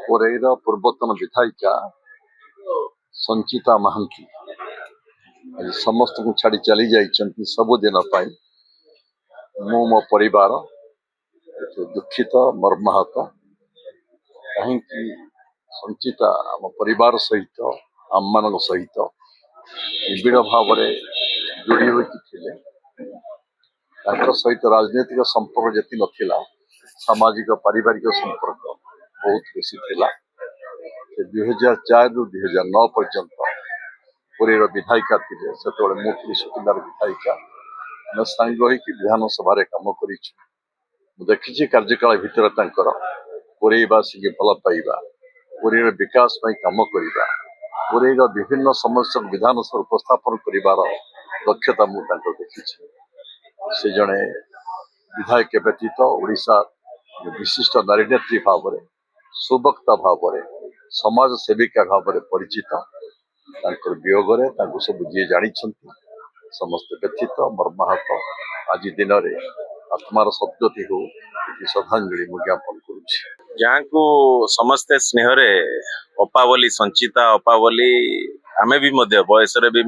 कोरेर पूर्वतन विधायिका संचिता महांती आज समस्त को छाड़ी चली जाइछन्ति सबुदिन पाई। मु मो परिवार दुखित मर्माहत कहीं संचिता आम परिवार सहित आम मान सहित निबिड़ भाव जोड़ी होते सहित राजनीतिक संपर्क जी नाला सामाजिक पारिवारिक संपर्क बहुत बेसी थिला। 2004 रु 2009 पर्यंत पुरीर विधायिका थे से मुख्य सुकिंदार विधायिका मैं सांग विधानसभा कम कर देखी कार्यकाल भितर पुरीवासी की भल पाइबा पुरीर विकास कम करवा पुरीर विभिन्न समस्या विधानसभा उपस्थापन कर दक्षता मुझे देखी से जड़े विधायक व्यतीत ओडिशा विशिष्ट नारी नेत्री भाव सुवक्ता भाव समाज सेविका भाव परिचित वियोग सब जी जानी समस्त व्यथित मर्माहत आज दिन में आत्मार सद्गति हो श्रद्धांजलि मुझे ज्ञापन को समस्ते स्नेहरे अपा बोली संचिता अपा बोली आमे भी बयस भी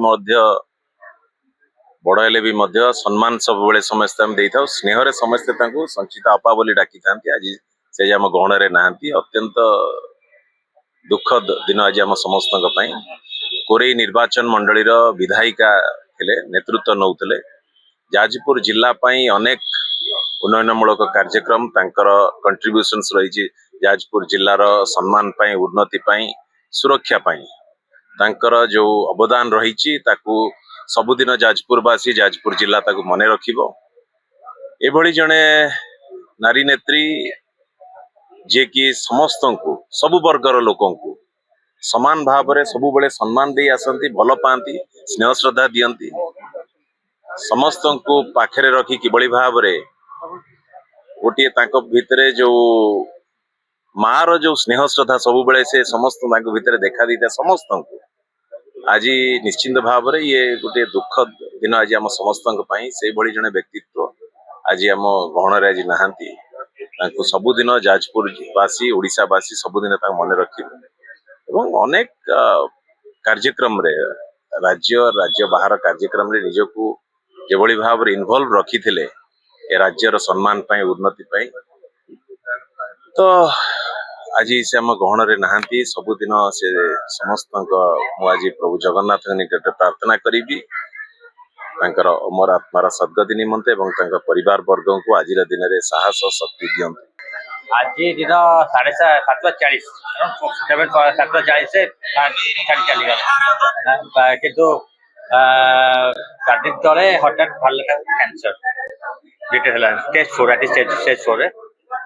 बड़ हेले भी सम्मान सब बेले समस्ते आम दे था स्नेहरे समस्ते संचिता अपा बोली डाकी था। आज से आम गहण नहांती अत्यंत दुखद दिन आज आम समस्त कोरेई निर्वाचन मंडलीर विधायिका हेले नेतृत्व नौले जाजपुर जिला अनेक उन्नयनमूलक कार्यक्रम तांकर कंट्रीब्यूशन्स रही जाजपुर जिलार सम्मान पाई उन्नति पाई सुरक्षा पाई तांकर जो अवदान रही सबुदिन जाजपुरवासी जाजपुर जिला ताकू मने रखिबो। एभली जने नारी नेत्री जे कि समस्त को सबु वर्गर लोकों को समान भाव में सबु बड़े सम्मान दे आसंती भल पाती स्नेह श्रद्धा दियंती समस्त को पाखरे रखी किबड़ी भाव रे गोटे तांको भितरे जो मार जो स्नेह श्रद्धा सबु बड़े से समस्त भितर देखा देता समस्त को आज निश्चिंत भाव रे ये गोटे दुखद दिन आज आम समस्त से भली जने व्यक्तित्व आज आम गहण आज नहांती सबुदिन जाजपुरवासी ओडिशावासी सबुदिन मन रखिबे और अनेक कार्यक्रम रे राज्य बाहर कार्यक्रम रे निजको जेभली भाव रे इन्वॉल्व रखी थिले ए राज्यर सम्मान पाई उन्नति पाई तो आज से आम गहण रे नहांती सबुदिन से समस्त आज प्रभु जगन्नाथ निकट प्रार्थना करी अमर आत्मार सद्गति निमंते एवं परिवार वर्ग को आज दिन में साहस शक्ति दियंते। आज दिन 7:40 7:40 से चली गला किंतु 4 दिन तले हठात भल कैंसर डिटेक्ट है स्टेज 4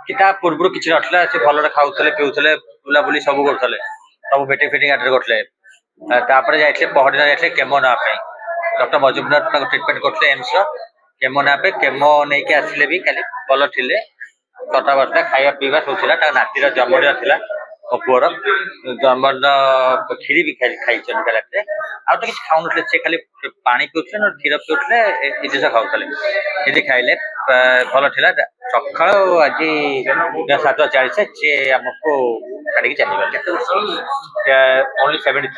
कि पूर्व किसी ना से भल खाऊले पीऊले बुलाबुली सब करुले सब बेटिंग फिटिंग आटे जाइए पहरदिन जाइए केमो ना डॉक्टर मजुमदार ट्रिटमेंट करते एम्स केमो ना केमो नहीं के आसिले भी खाली भल थे कथबार्ता खाଇବା पीवा सब था नातीर जन्मदिन था मो पुअर जन्मदिन क्षीरी भी खाई रात आ तो किसी खाऊ ना से खाली पानी पीते क्षीर पीते ये जिस खाऊले ये खाइले भल था सका आज 7:40 सी आमको छाड़ी चली गले ओनली 73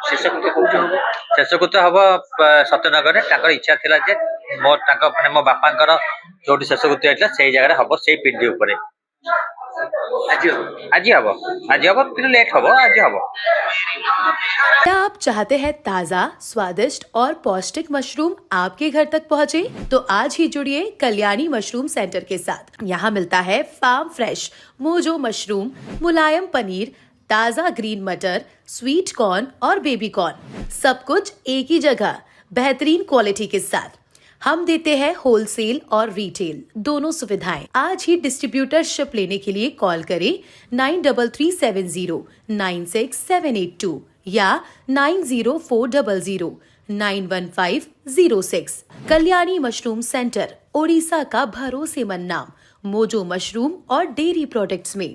शेषकृत्य हम सत्यनगर इच्छा थिला जे मो बापा जो शेषकृत्य होता से जगह हम से पिंडी उपरे आज हम फिर लेट हम आज हम। क्या आप चाहते हैं ताज़ा स्वादिष्ट और पौष्टिक मशरूम आपके घर तक पहुंचे? तो आज ही जुड़िए कल्याणी मशरूम सेंटर के साथ। यहाँ मिलता है फार्म फ्रेश मोजो मशरूम, मुलायम पनीर, ताज़ा ग्रीन मटर, स्वीट कॉर्न और बेबी कॉर्न, सब कुछ एक ही जगह बेहतरीन क्वालिटी के साथ। हम देते हैं होलसेल और रिटेल दोनों सुविधाएं। आज ही डिस्ट्रीब्यूटरशिप लेने के लिए कॉल करें 9337 96782 या 90400 91506। कल्याणी मशरूम सेंटर, ओडिशा का भरोसेमंद नाम मोजो मशरूम और डेयरी प्रोडक्ट्स में।